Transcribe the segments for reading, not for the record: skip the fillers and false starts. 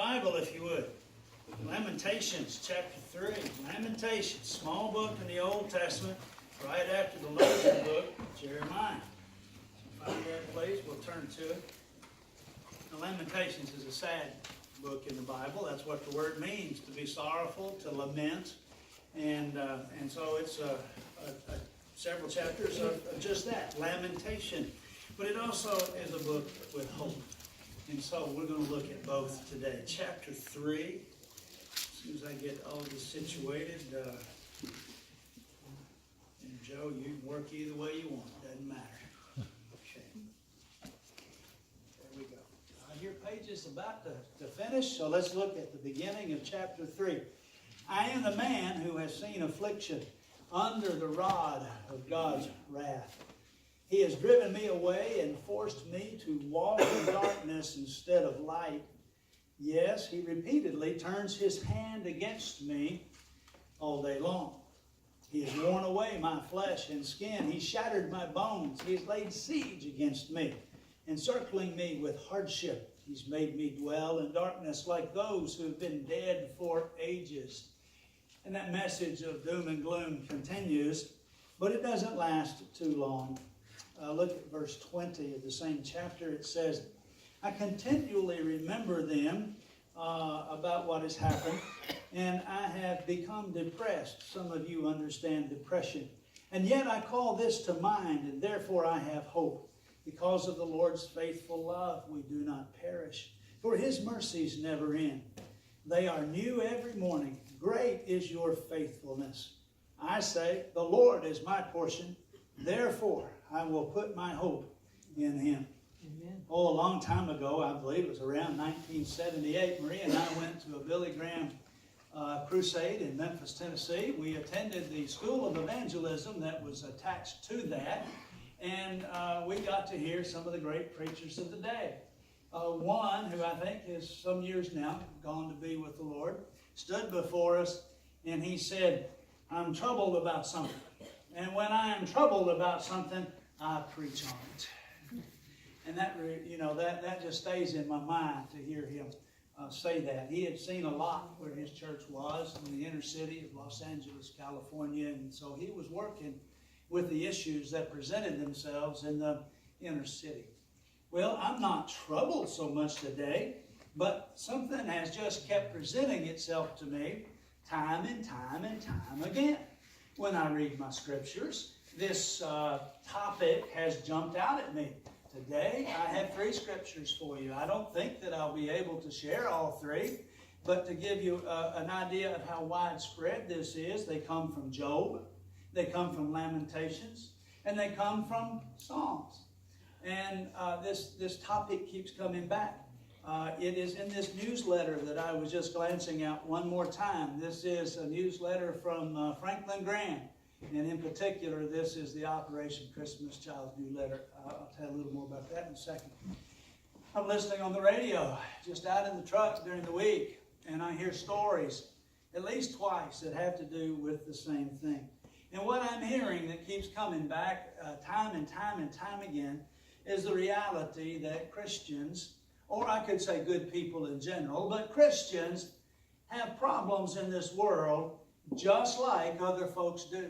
Bible, if you would. Lamentations, chapter 3. Lamentations, small book in the Old Testament, right after the larger book, Jeremiah. Find that place, we'll turn to it. Now, Lamentations is a sad book in the Bible. That's what the word means, to be sorrowful, to lament. And so it's several chapters of just that, lamentation. But it also is a book with hope. And so we're going to look at both today. Chapter 3, as soon as I get all this situated, and Joe, you can work either way you want. Doesn't matter. Okay. There we go. Your page is about to finish, so let's look at the beginning of chapter 3. I am the man who has seen affliction under the rod of God's wrath. He has driven me away and forced me to walk in darkness instead of light. Yes, he repeatedly turns his hand against me all day long. He has worn away my flesh and skin. He shattered my bones. He has laid siege against me, encircling me with hardship. He's made me dwell in darkness like those who have been dead for ages. And that message of doom and gloom continues, but it doesn't last too long. Look at verse 20 of the same chapter. It says, I continually remember them about what has happened, and I have become depressed. Some of you understand depression. And yet I call this to mind, and therefore I have hope. Because of the Lord's faithful love, we do not perish, for his mercies never end. They are new every morning. Great is your faithfulness. I say, the Lord is my portion. Therefore, I will put my hope in him. Amen. Oh, a long time ago, I believe it was around 1978, Maria and I went to a Billy Graham crusade in Memphis, Tennessee. We attended the School of Evangelism that was attached to that, and we got to hear some of the great preachers of the day. One, who I think is some years now gone to be with the Lord, stood before us, and he said, I'm troubled about something. And when I am troubled about something, I preach on it. And that, that just stays in my mind to hear him say that. He had seen a lot where his church was in the inner city of Los Angeles, California. And so he was working with the issues that presented themselves in the inner city. Well, I'm not troubled so much today, but something has just kept presenting itself to me time and time and time again. When I read my scriptures, this topic has jumped out at me. Today, I have 3 scriptures for you. I don't think that I'll be able to share all 3, but to give you an idea of how widespread this is, they come from Job, they come from Lamentations, and they come from Psalms. And this topic keeps coming back. It is in this newsletter that I was just glancing at one more time. This is a newsletter from Franklin Graham. And in particular, this is the Operation Christmas Child's New Letter. I'll tell you a little more about that in a second. I'm listening on the radio, just out in the truck during the week, and I hear stories, at least twice, that have to do with the same thing. And what I'm hearing that keeps coming back time and time and time again is the reality that Christians, or I could say good people in general, but Christians have problems in this world just like other folks do.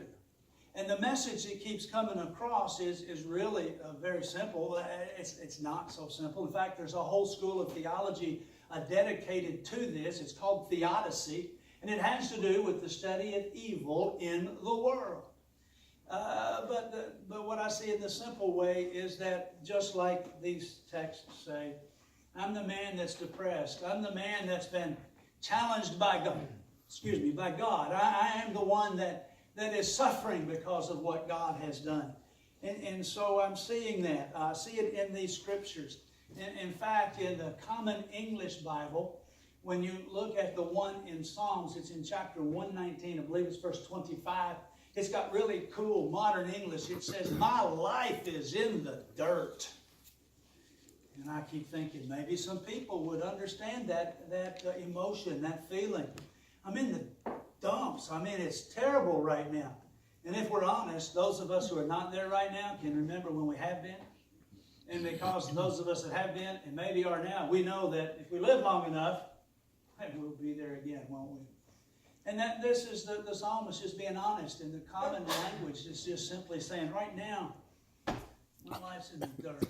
And the message that keeps coming across is really very simple. It's not so simple. In fact, there's a whole school of theology dedicated to this. It's called theodicy, and it has to do with the study of evil in the world. But what I see in the simple way is that just like these texts say, I'm the man that's depressed. I'm the man that's been challenged by God. By God. I am the one that is suffering because of what God has done. And so I'm seeing that. I see it in these scriptures. In fact, in the Common English Bible, when you look at the one in Psalms, it's in chapter 119, I believe it's verse 25. It's got really cool modern English. It says, my life is in the dirt. And I keep thinking maybe some people would understand that emotion, that feeling. I'm in the dumps. I mean, it's terrible right now. And if we're honest, those of us who are not there right now can remember when we have been. And because those of us that have been and maybe are now, we know that if we live long enough, and we'll be there again, won't we? And that this is the psalmist just being honest, and the common language is just simply saying, right now, my life's in the dirt.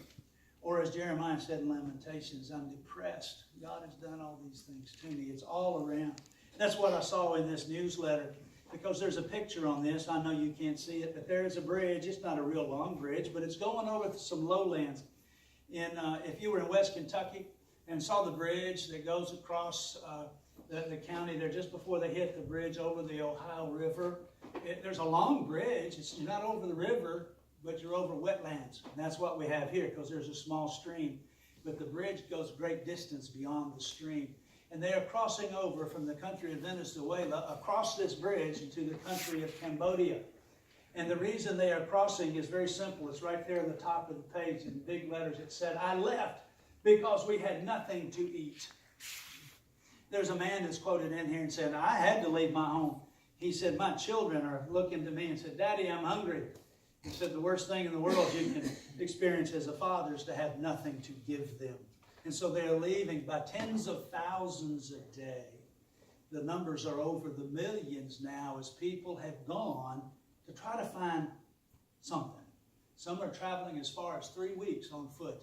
Or as Jeremiah said in Lamentations, I'm depressed. God has done all these things to me. It's all around. That's what I saw in this newsletter, because there's a picture on this. I know you can't see it, but there is a bridge. It's not a real long bridge, but it's going over some lowlands. If you were in West Kentucky and saw the bridge that goes across the county there just before they hit the bridge over the Ohio River, there's a long bridge. You're not over the river, but you're over wetlands. And that's what we have here, because there's a small stream. But the bridge goes a great distance beyond the stream. And they are crossing over from the country of Venezuela across this bridge into the country of Cambodia. And the reason they are crossing is very simple. It's right there on the top of the page in big letters. It said, I left because we had nothing to eat. There's a man that's quoted in here and said, I had to leave my home. He said, my children are looking to me and said, Daddy, I'm hungry. He said, the worst thing in the world you can experience as a father is to have nothing to give them. And so they're leaving by tens of thousands a day. The numbers are over the millions now as people have gone to try to find something. Some are traveling as far as 3 weeks on foot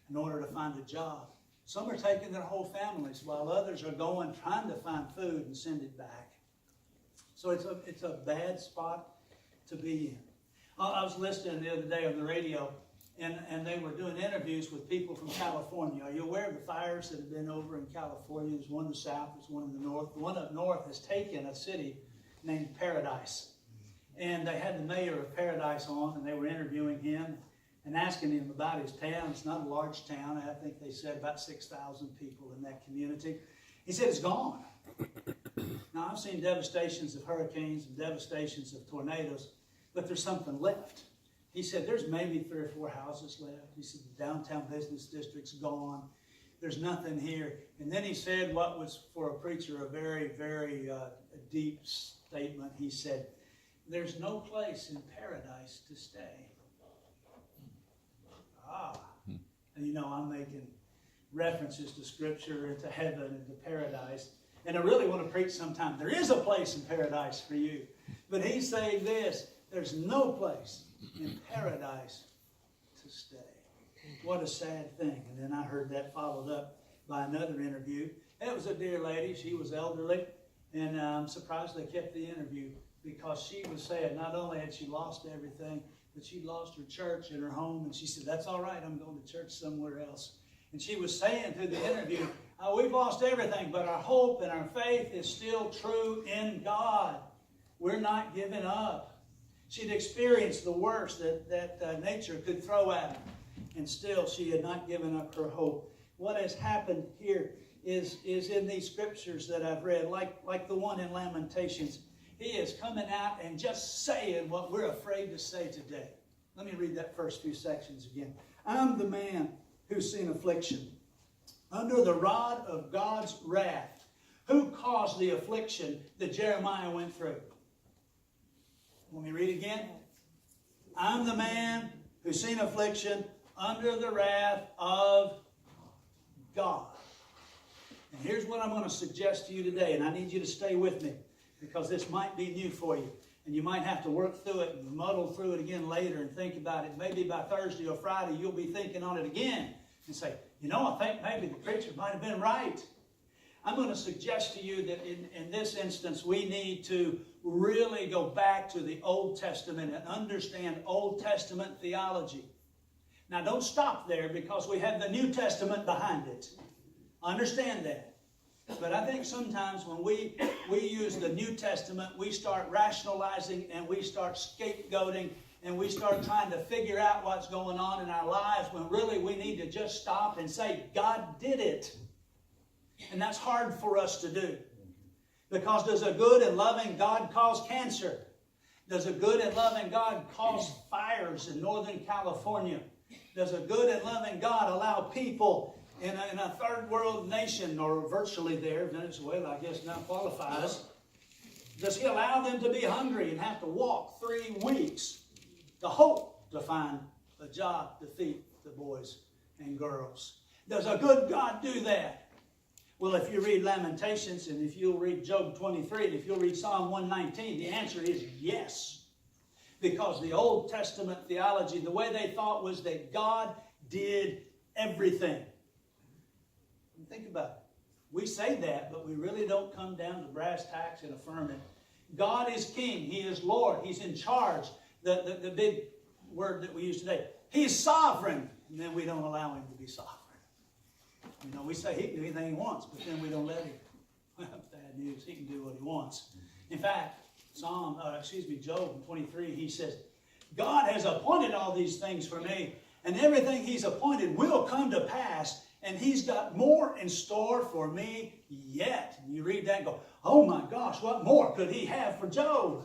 in order to find a job. Some are taking their whole families, while others are going trying to find food and send it back. So it's a bad spot to be in. I was listening the other day on the radio, and they were doing interviews with people from California. Are you aware of the fires that have been over in California? There's one in the south, there's one in the north. The one up north has taken a city named Paradise. And they had the mayor of Paradise on, and they were interviewing him and asking him about his town. It's not a large town. I think they said about 6,000 people in that community. He said it's gone. Now, I've seen devastations of hurricanes and devastations of tornadoes, but there's something left. He said there's maybe 3 or 4 houses left. He said the downtown business district's gone. There's nothing here. And then he said what was for a preacher a very, very deep statement. He said, there's no place in paradise to stay. And you know, I'm making references to Scripture and to heaven and to paradise. And I really want to preach sometime. There is a place in paradise for you. But he's saying this, there's no place in paradise to stay. What a sad thing. And then I heard that followed up by another interview. It was a dear lady. She was elderly. And I'm surprised they kept the interview, because she was saying not only had she lost everything, but she lost her church and her home. And she said, that's all right, I'm going to church somewhere else. And she was saying through the interview, we've lost everything, but our hope and our faith is still true in God. We're not giving up. She'd experienced the worst that nature could throw at her, and still she had not given up her hope. What has happened here is in these scriptures that I've read, like the one in Lamentations. He is coming out and just saying what we're afraid to say today. Let me read that first few sections again. I'm the man who's seen affliction under the rod of God's wrath. Who caused the affliction that Jeremiah went through? Let me read again. I'm the man who's seen affliction under the wrath of God. And here's what I'm going to suggest to you today, and I need you to stay with me, because this might be new for you. And you might have to work through it and muddle through it again later and think about it. Maybe by Thursday or Friday you'll be thinking on it again and say, you know, I think maybe the preacher might have been right. I'm going to suggest to you that in this instance we need to really go back to the Old Testament and understand Old Testament theology. Now don't stop there, because we have the New Testament behind it. Understand that. But I think sometimes when we use the New Testament, we start rationalizing and we start scapegoating and we start trying to figure out what's going on in our lives, when really we need to just stop and say, God did it. And that's hard for us to do. Because does a good and loving God cause cancer? Does a good and loving God cause fires in Northern California? Does a good and loving God allow people in a third world nation, or virtually there, Venezuela I guess now qualifies, does he allow them to be hungry and have to walk 3 weeks to hope to find a job to feed the boys and girls? Does a good God do that? Well, if you read Lamentations, and if you'll read Job 23, and if you'll read Psalm 119, the answer is yes. Because the Old Testament theology, the way they thought was that God did everything. Think about it. We say that, but we really don't come down to brass tacks and affirm it. God is king. He is Lord. He's in charge. The big word that we use today. He's sovereign. And then we don't allow him to be sovereign. You know, we say he can do anything he wants, but then we don't let him. Bad news. He can do what he wants. In fact, Job 23, he says, God has appointed all these things for me, and everything he's appointed will come to pass, and he's got more in store for me yet. And you read that and go, oh my gosh, what more could he have for Job?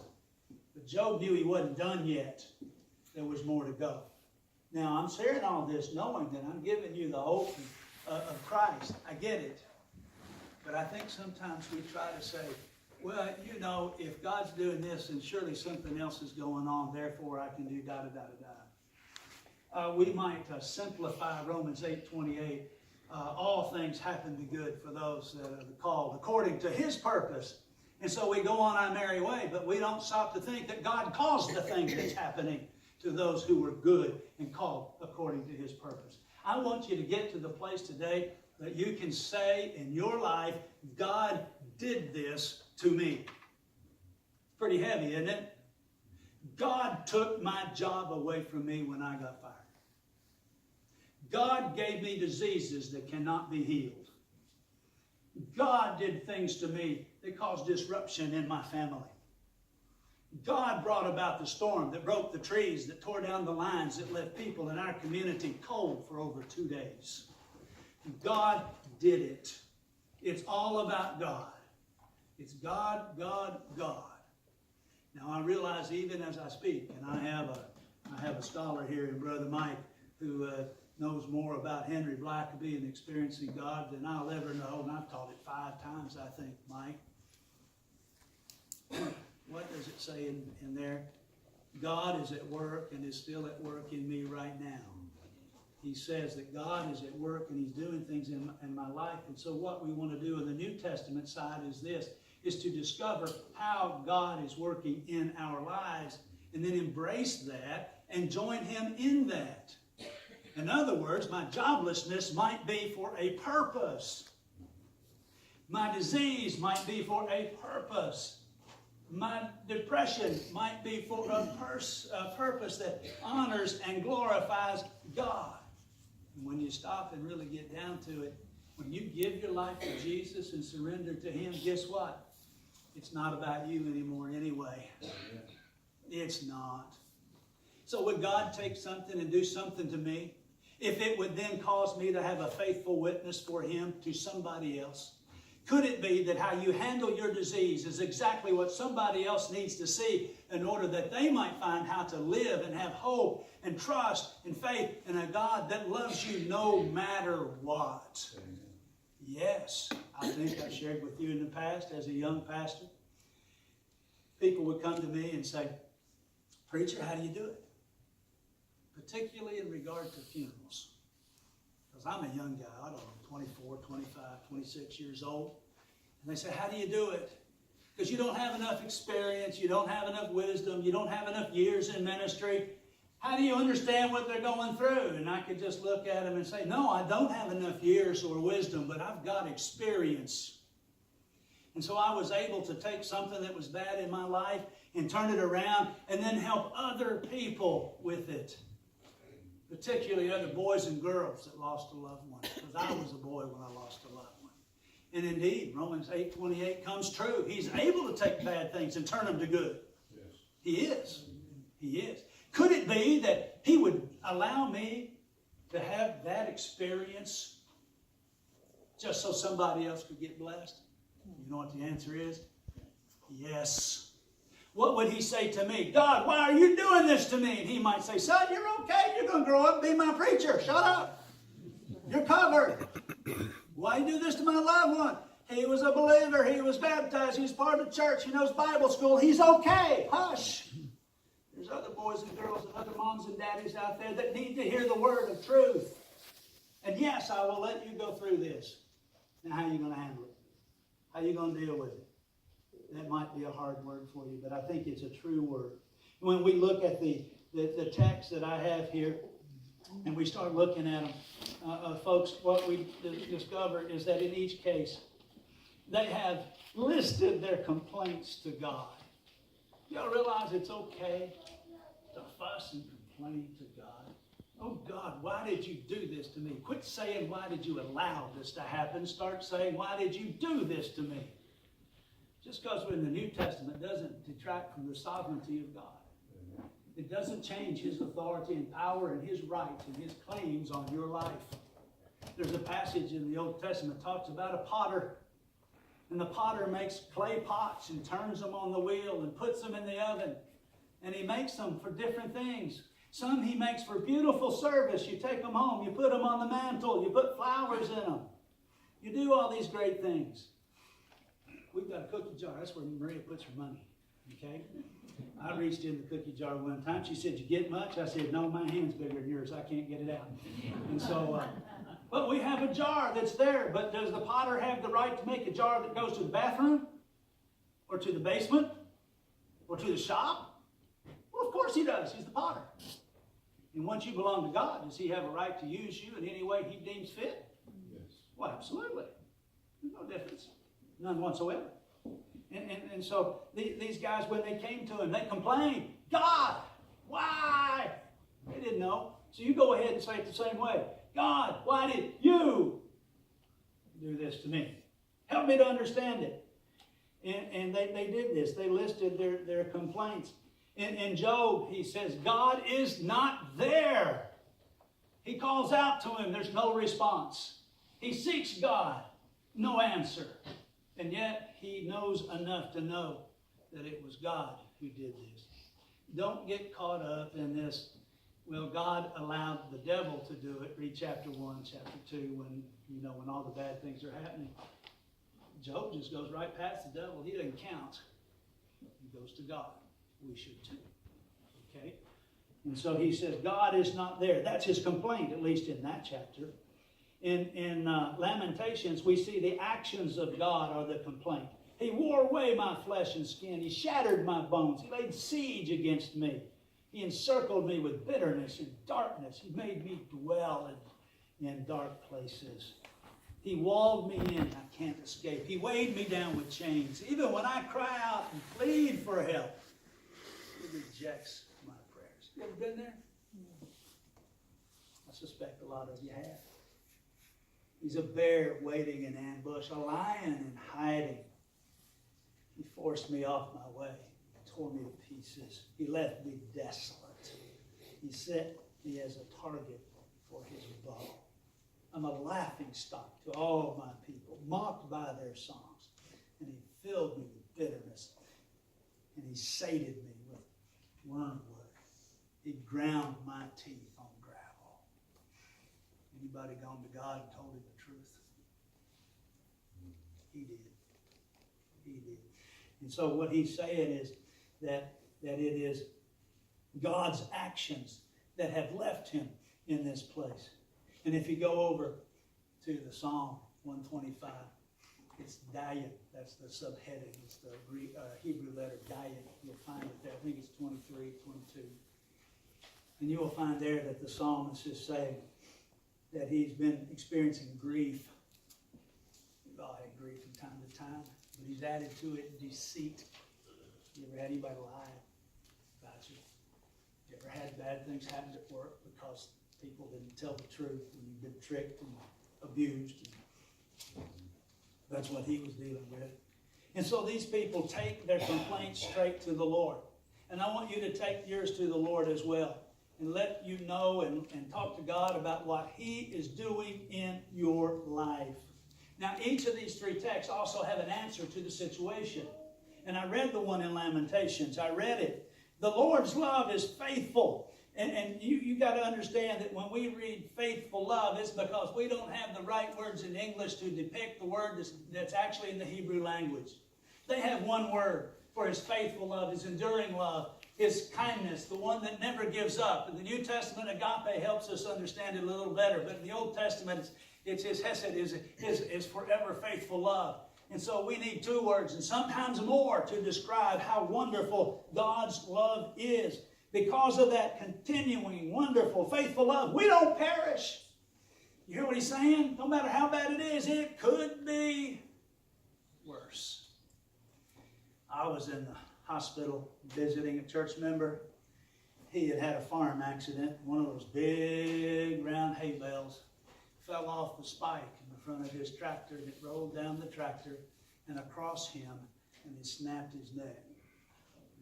But Job knew he wasn't done yet. There was more to go. Now, I'm sharing all this knowing that I'm giving you the hope of Christ. I get it. But I think sometimes we try to say, well, you know, if God's doing this, then surely something else is going on. Therefore, I can do da-da-da-da-da. We might simplify Romans 8:28. All things happen to good for those that are called according to his purpose. And so we go on our merry way, but we don't stop to think that God caused the thing that's happening to those who were good and called according to his purpose. I want you to get to the place today that you can say in your life, God did this to me. Pretty heavy, isn't it? God took my job away from me when I got fired. God gave me diseases that cannot be healed. God did things to me that caused disruption in my family. God brought about the storm that broke the trees, that tore down the lines, that left people in our community cold for over 2 days. God did it. It's all about God. It's God, God, God. Now I realize even as I speak, and I have a scholar here in Brother Mike who knows more about Henry Blackaby and experiencing God than I'll ever know, and I've taught it 5 times, I think, Mike. What does it say in there? God is at work and is still at work in me right now. He says that God is at work and he's doing things in my life. And so what we want to do in the New Testament side is this, is to discover how God is working in our lives and then embrace that and join him in that. In other words, my joblessness might be for a purpose. My disease might be for a purpose. My depression might be for a purpose that honors and glorifies God. And when you stop and really get down to it, when you give your life to Jesus and surrender to him, guess what? It's not about you anymore anyway. It's not. So would God take something and do something to me if it would then cause me to have a faithful witness for him to somebody else? Could it be that how you handle your disease is exactly what somebody else needs to see in order that they might find how to live and have hope and trust and faith in a God that loves you no matter what? Amen. Yes. I think I've shared with you in the past as a young pastor. People would come to me and say, preacher, how do you do it? Particularly in regard to funerals. Because I'm a young guy, I don't know, 24, 25, 26 years old. And they say, how do you do it? Because you don't have enough experience, you don't have enough wisdom, you don't have enough years in ministry. How do you understand what they're going through? And I could just look at them and say, no, I don't have enough years or wisdom, but I've got experience. And so I was able to take something that was bad in my life and turn it around and then help other people with it. Particularly other boys and girls that lost a loved one. Because I was a boy when I lost a loved one. And indeed, Romans 8:28 comes true. He's able to take bad things and turn them to good. Yes. He is. He is. Could it be that he would allow me to have that experience just so somebody else could get blessed? You know what the answer is? Yes. What would he say to me? God, why are you doing this to me? And he might say, son, you're okay. You're going to grow up and be my preacher. Shut up. You're covered. Why do you do this to my loved one? He was a believer. He was baptized. He's part of the church. He knows Bible school. He's okay. Hush. There's other boys and girls and other moms and daddies out there that need to hear the word of truth. And yes, I will let you go through this. Now, how are you going to handle it? How are you going to deal with it? That might be a hard word for you, but I think it's a true word. When we look at the text that I have here, and we start looking at them, folks, what we discover is that in each case, they have listed their complaints to God. Y'all realize it's okay to fuss and complain to God? Oh God, why did you do this to me? Quit saying, why did you allow this to happen? Start saying, why did you do this to me? Just because we're in the New Testament doesn't detract from the sovereignty of God. It doesn't change His authority and power and His rights and His claims on your life. There's a passage in the Old Testament that talks about a potter. And the potter makes clay pots and turns them on the wheel and puts them in the oven. And he makes them for different things. Some he makes for beautiful service. You take them home, you put them on the mantle, you put flowers in them. You do all these great things. We've got a cookie jar. That's where Maria puts her money. Okay? I reached in the cookie jar one time. She said, "You get much?" I said, "No, my hand's bigger than yours. I can't get it out." And so, but we have a jar that's there. But does the potter have the right to make a jar that goes to the bathroom? Or to the basement? Or to the shop? Well, of course he does. He's the potter. And once you belong to God, does He have a right to use you in any way He deems fit? Yes. Well, absolutely. There's no difference. None whatsoever. And so these guys, when they came to Him, they complained, "God, why?" They didn't know. So you go ahead and say it the same way. "God, why did you do this to me? Help me to understand it." And they did this. They listed their complaints. In Job, he says, God is not there. He calls out to Him. There's no response. He seeks God. No answer. And yet, he knows enough to know that it was God who did this. Don't get caught up in this, well, God allowed the devil to do it. Read chapter 1, chapter 2, when all the bad things are happening. Job just goes right past the devil. He doesn't count. He goes to God. We should too. Okay? And so he says, God is not there. That's his complaint, at least in that chapter. In Lamentations, we see the actions of God are the complaint. He wore away my flesh and skin. He shattered my bones. He laid siege against me. He encircled me with bitterness and darkness. He made me dwell in dark places. He walled me in. I can't escape. He weighed me down with chains. Even when I cry out and plead for help, He rejects my prayers. You ever been there? I suspect a lot of you have. He's a bear waiting in ambush, a lion in hiding. He forced me off my way. He tore me to pieces. He left me desolate. He set me as a target for his bow. I'm a laughing stock to all my people, mocked by their songs. And he filled me with bitterness. And he sated me with wormwood. He ground my teeth on gravel. Anybody gone to God and told him the truth? He did. He did. And so what he's saying is that it is God's actions that have left him in this place. And if you go over to the Psalm 125, it's Dayan. That's the subheading. It's the Hebrew letter Dayan. You'll find it there. I think it's 23, 22. And you will find there that the psalmist is saying that he's been experiencing grief. We've all had grief from time to time. But he's added to it deceit. You ever had anybody lie about you? You ever had bad things happen at work because people didn't tell the truth and you've been tricked and abused? That's what he was dealing with. And so these people take their complaints straight to the Lord. And I want you to take yours to the Lord as well. And let you know and talk to God about what He is doing in your life. Now, each of these three texts also have an answer to the situation. And I read the one in Lamentations. I read it. The Lord's love is faithful. And you got to understand that when we read faithful love, it's because we don't have the right words in English to depict the word that's actually in the Hebrew language. They have one word for His faithful love, His enduring love, His kindness, the one that never gives up. In the New Testament, agape helps us understand it a little better. But in the Old Testament, It's his hesed, his forever faithful love. And so we need two words and sometimes more to describe how wonderful God's love is. Because of that continuing, wonderful, faithful love, we don't perish. You hear what he's saying? No matter how bad it is, it could be worse. I was in the hospital visiting a church member. He had had a farm accident. One of those big round hay bales fell off the spike in the front of his tractor, and it rolled down the tractor and across him, and he snapped his neck.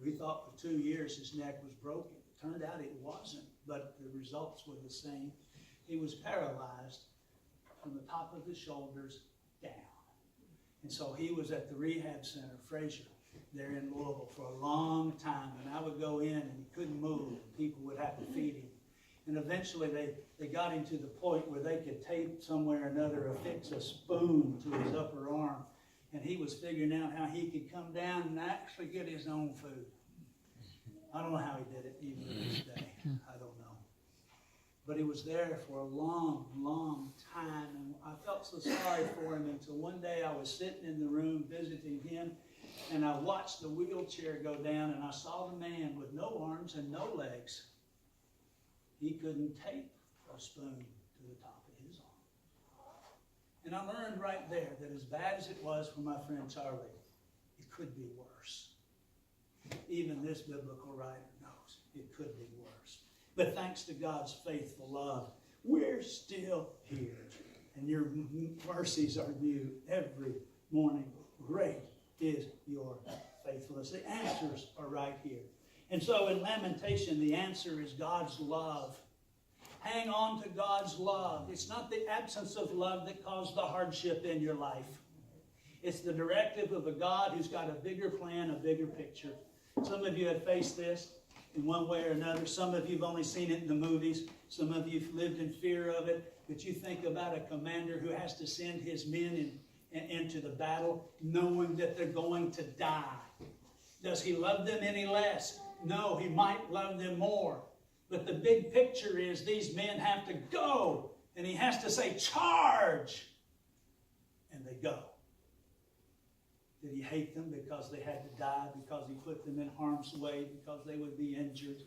We thought for 2 years his neck was broken. It turned out it wasn't, but the results were the same. He was paralyzed from the top of his shoulders down. And so he was at the rehab center, Fraser, there in Louisville for a long time. And I would go in and he couldn't move. And people would have to feed him. And eventually they got him to the point where they could tape somewhere or another affix a spoon to his upper arm. And he was figuring out how he could come down and actually get his own food. I don't know how he did it even to this day. I don't know. But he was there for a long, long time. And I felt so sorry for him until one day I was sitting in the room visiting him. And I watched the wheelchair go down and I saw the man with no arms and no legs. He couldn't tape a spoon to the top of his arm. And I learned right there that as bad as it was for my friend Charlie, it could be worse. Even this biblical writer knows it could be worse. But thanks to God's faithful love, we're still here. And your mercies are new every morning. Great is your faithfulness. The answers are right here. And so in Lamentation, the answer is God's love. Hang on to God's love. It's not the absence of love that caused the hardship in your life. It's the directive of a God who's got a bigger plan, a bigger picture. Some of you have faced this in one way or another. Some of you have only seen it in the movies. Some of you have lived in fear of it. But you think about a commander who has to send his men into the battle knowing that they're going to die. Does he love them any less? No, he might love them more. But the big picture is these men have to go. And he has to say, charge! And they go. Did he hate them because they had to die, because he put them in harm's way, because they would be injured?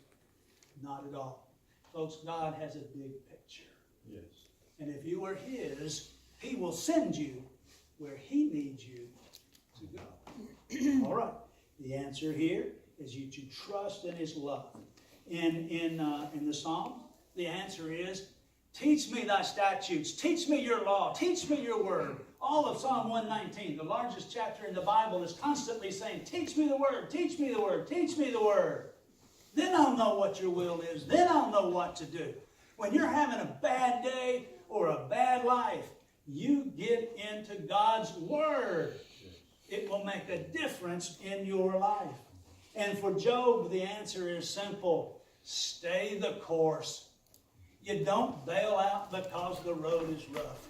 Not at all. Folks, God has a big picture. Yes. And if you are his, he will send you where he needs you to go. All right. The answer here is you to trust in his love. In the Psalm, the answer is, teach me thy statutes, teach me your law, teach me your word. All of Psalm 119, the largest chapter in the Bible, is constantly saying, teach me the word, teach me the word, teach me the word. Then I'll know what your will is. Then I'll know what to do. When you're having a bad day or a bad life, you get into God's word. It will make a difference in your life. And for Job, the answer is simple. Stay the course. You don't bail out because the road is rough.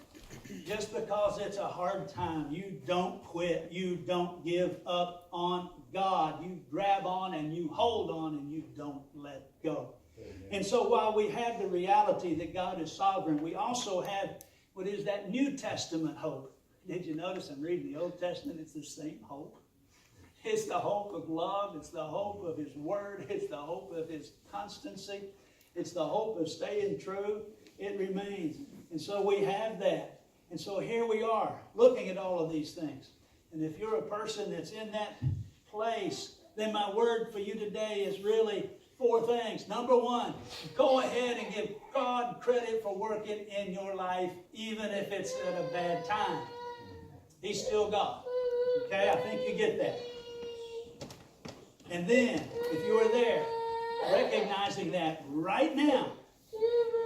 Just because it's a hard time, you don't quit. You don't give up on God. You grab on and you hold on and you don't let go. Amen. And so while we have the reality that God is sovereign, we also have what is that New Testament hope. Did you notice I'm reading the Old Testament? It's the same hope. It's the hope of love. It's the hope of his word. It's the hope of his constancy. It's the hope of staying true. It remains. And so we have that. And so here we are looking at all of these things. And if you're a person that's in that place, then my word for you today is really 4 things. Number 1, go ahead and give God credit for working in your life, even if it's at a bad time. He's still God. Okay, I think you get that. And then, if you are there, recognizing that right now,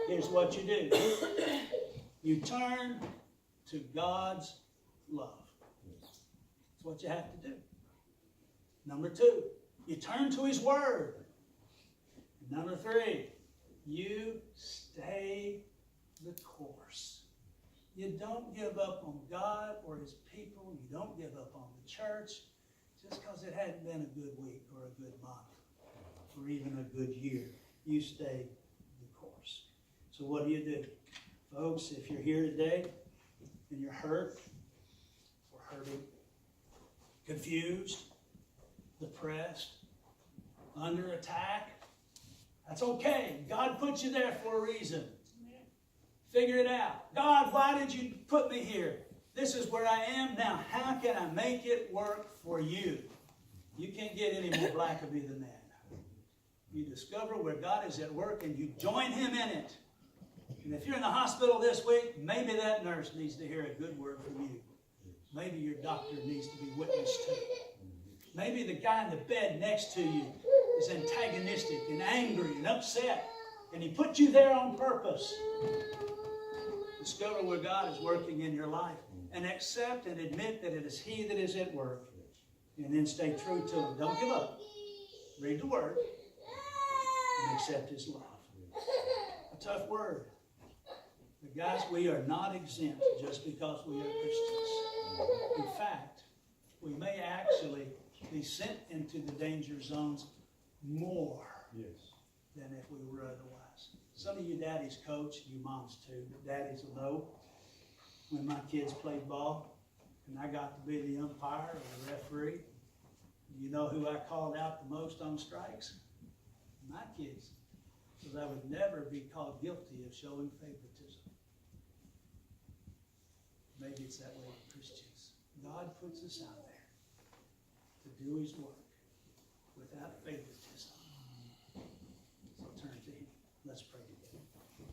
here's what you do. You turn to God's love. That's what you have to do. Number 2, you turn to his word. Number 3, you stay the course. You don't give up on God or his people. You don't give up on the church just because it hadn't been a good week or a good month or even a good year. You stay the course. So what do? Folks, if you're here today and you're hurt or hurting, confused, depressed, under attack, that's okay. God put you there for a reason. Figure it out. God, why did you put me here? This is where I am now. How can I make it work for you? You can't get any more Blackaby than that. You discover where God is at work and you join Him in it. And if you're in the hospital this week, maybe that nurse needs to hear a good word from you. Maybe your doctor needs to be witnessed to. Maybe the guy in the bed next to you is antagonistic and angry and upset. And he put you there on purpose. Discover where God is working in your life. And accept and admit that it is He that is at work. And then stay true to Him. Don't give up. Read the Word. And accept His love. A tough word. But guys, we are not exempt just because we are Christians. In fact, we may actually be sent into the danger zones more than if we were otherwise. Some of you daddies coach, you moms too, but daddies will know when my kids played ball and I got to be the umpire or the referee. You know who I called out the most on strikes? My kids. Because I would never be called guilty of showing favoritism. Maybe it's that way with Christians. God puts us out there to do His work without favoritism. So turn to Him. Let's pray.